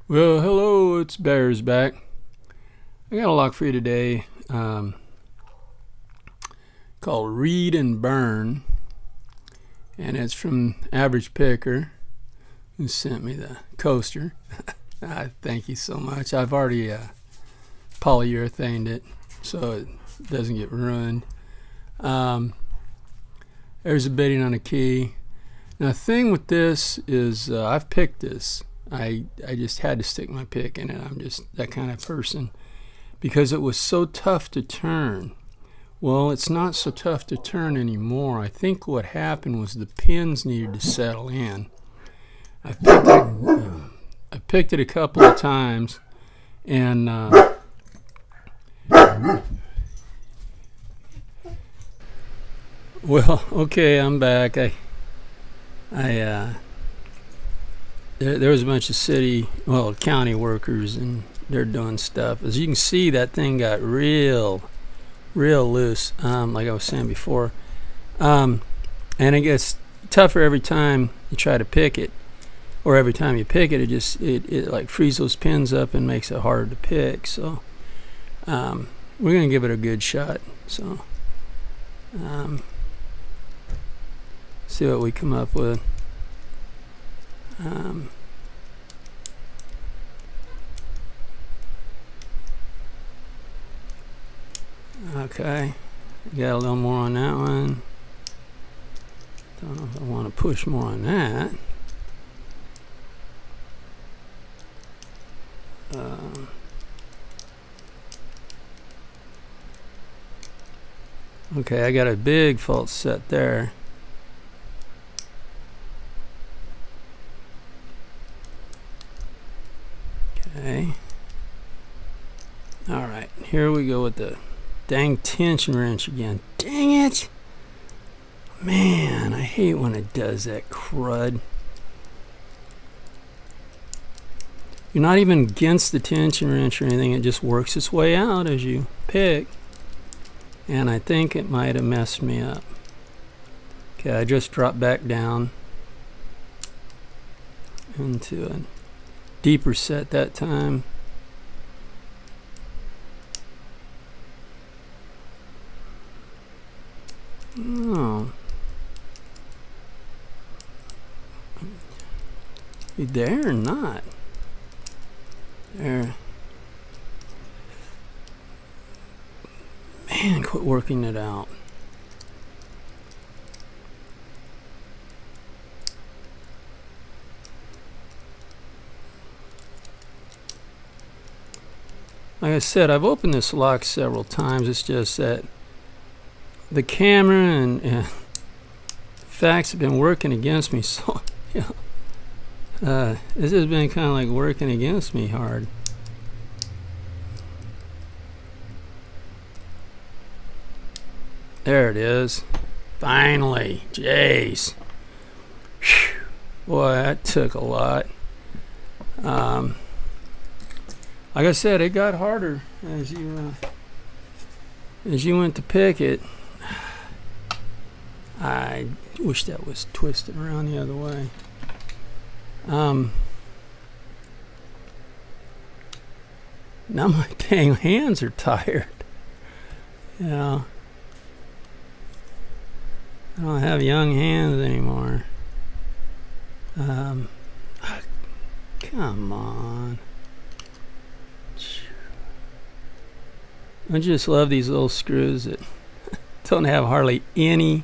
Well, hello, it's Bears back. I got a lock for you today called Read and Burn, and it's from Average Picker, who sent me the coaster. Thank you so much. I've already polyurethaned it so it doesn't get ruined. There's a bedding on a key. Now, the thing with this is I've picked this. I just had to stick my pick in it. I'm just that kind of person because it was so tough to turn. Well, it's not so tough to turn anymore. I think what happened was the pins needed to settle in. I picked it a couple of times, and well, okay, I'm back. There was a bunch of county workers, and they're doing stuff. As you can see, that thing got real loose, like I was saying before. And it gets tougher every time you try to pick it, or every time you pick it, it like frees those pins up and makes it harder to pick. So we're gonna give it a good shot. So see what we come up with. Okay, got a little more on that one. Don't know if I want to push more on that. Okay, I got a big fault set there. Okay. All right, here we go with the dang tension wrench again. Dang it! Man, I hate when it does that crud. You're not even against the tension wrench or anything. It just works its way out as you pick. And I think it might have messed me up. Okay, I just dropped back down into a deeper set that time. Oh. You there or not? There. Man, quit working it out. Like I said, I've opened this lock several times. It's just that the camera and facts have been working against me. So, yeah, this has been kind of like working against me hard. There it is. Finally. Jeez. Whew. Boy, that took a lot. Like I said, it got harder as you went to pick it. I wish that was twisted around the other way. Now my dang hands are tired. Yeah. I don't have young hands anymore. Come on. I just love these little screws that don't have hardly any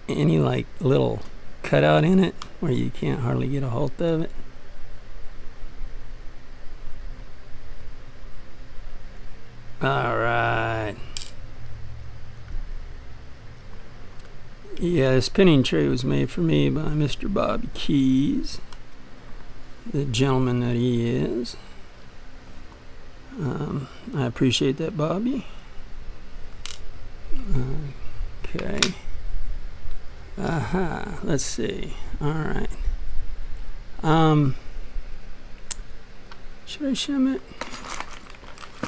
like little cutout in it where you can't hardly get a hold of it. All right. Yeah, this pinning tray was made for me by Mr. Bobby Keys, the gentleman that he is. I appreciate that, Bobby. Okay. Aha. Let's see. All right. Should I shim it?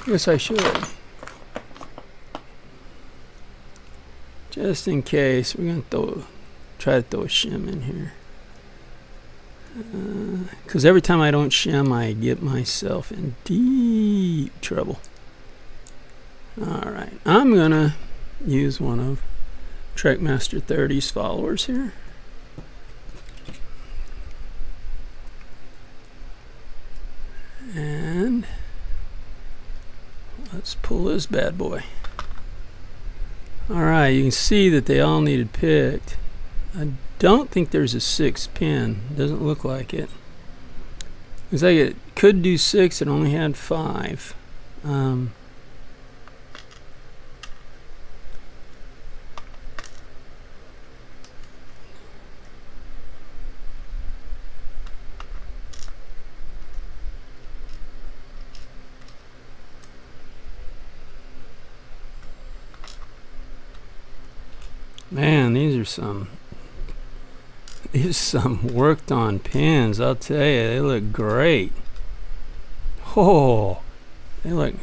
Yes, I should. Just in case, we're gonna try to throw a shim in here. Because every time I don't shim, I get myself in deep trouble. Alright, I'm gonna use one of Trekmaster 30's followers here. And let's pull this bad boy. Alright, you can see that they all needed picked. I don't think there's a 6 pin. Doesn't look like it. Looks like it could do 6. It only had 5. Man, these are some worked on pins. I'll tell you, they look great. Oh, they look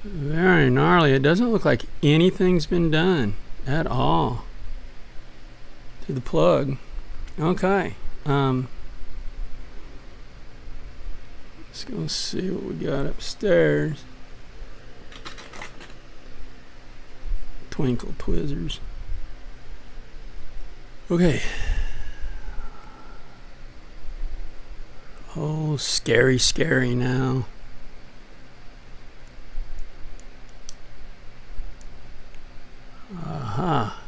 very gnarly. It doesn't look like anything's been done at all to the plug. Okay, let's go see what we got upstairs. Twinkle Twizzlers. Okay. Oh, scary, scary now. Aha.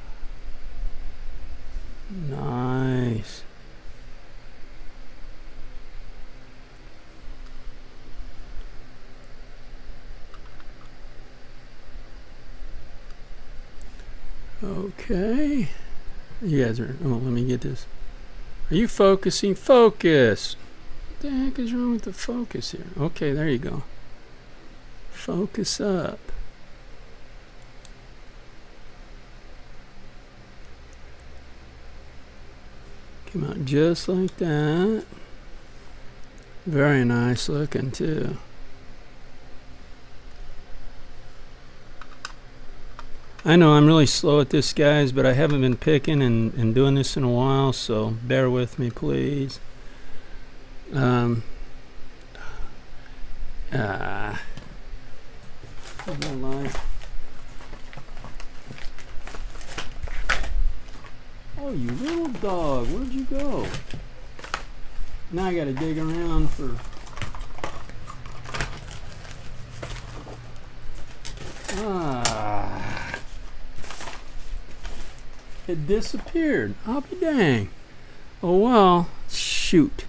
Nice. Okay. You guys are, oh, let me get this. Are you focusing? Focus! What the heck is wrong with the focus here? Okay, there you go. Focus up. Come out just like that. Very nice looking too. I know I'm really slow at this, guys, but I haven't been picking and doing this in a while, so bear with me, please. Oh, you little dog, where'd you go? Now I gotta dig around for... It disappeared. I'll be dang. Oh well, shoot.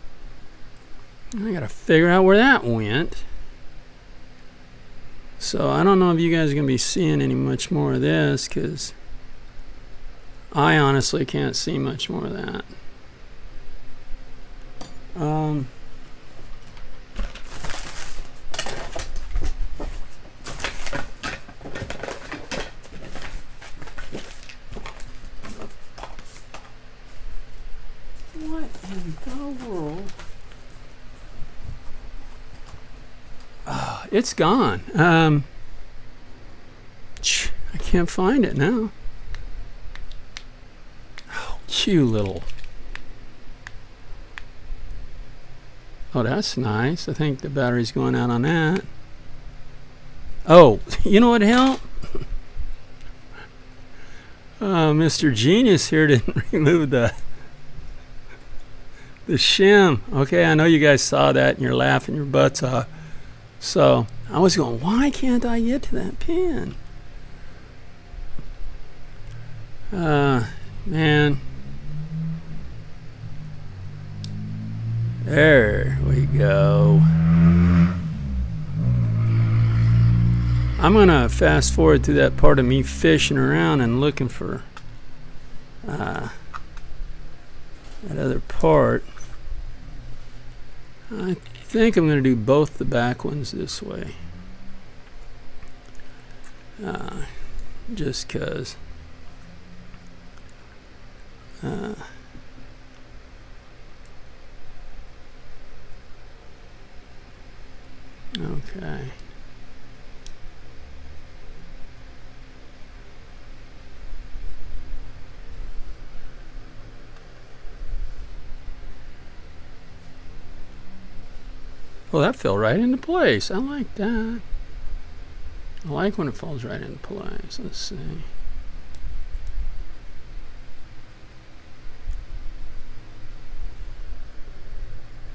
I gotta figure out where that went. So I don't know if you guys are gonna be seeing any much more of this, because I honestly can't see much more of that. What in the world? Oh, it's gone. I can't find it now. Oh, you little. Oh, that's nice. I think the battery's going out on that. Oh, you know what helped? Mr. Genius here didn't remove the shim. Okay, I know you guys saw that and you're laughing your butts off. So I was going, why can't I get to that pin? Man. There we go. I'm gonna fast forward to that part of me fishing around and looking for that other part. I think I'm gonna do both the back ones this way, just cause okay. Well, that fell right into place. I like that. I like when it falls right into place. Let's see.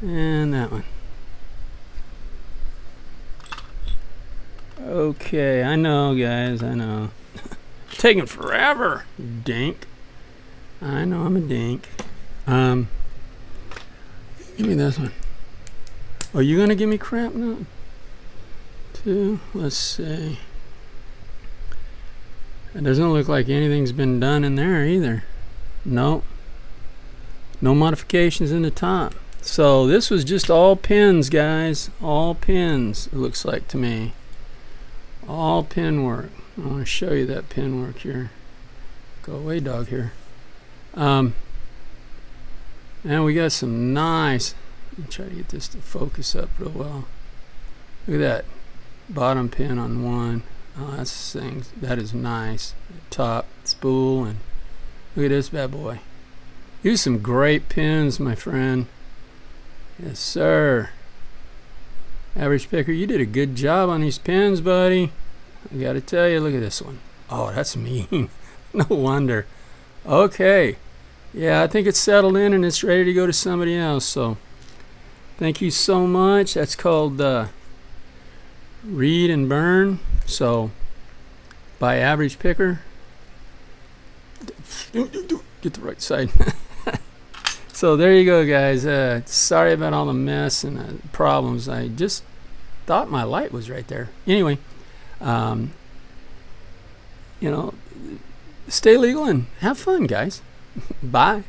And that one. Okay, I know, guys, I know. Taking forever, you dink. I know I'm a dink. Give me this one. Are you gonna give me crap now? Two. Let's see. It doesn't look like anything's been done in there either. No. No modifications in the top. So this was just all pins, guys. All pins, it looks like to me. All pin work. I want to show you that pin work here. Go away, dog, here. And we got some nice, let me try to get this to focus up real well. Look at that bottom pin on one. Oh, that's thing. That is nice. Top spool, and look at this bad boy. Use some great pins, my friend. Yes, sir. Average Picker, you did a good job on these pins, buddy. I gotta tell you, look at this one. Oh, that's mean. No wonder. Okay. Yeah, I think it's settled in and it's ready to go to somebody else. So, thank you so much. That's called Read and Burn. So, by Average Picker. Get the right side. So there you go, guys. Sorry about all the mess and problems. I just thought my light was right there. Anyway, you know, stay legal and have fun, guys. Bye.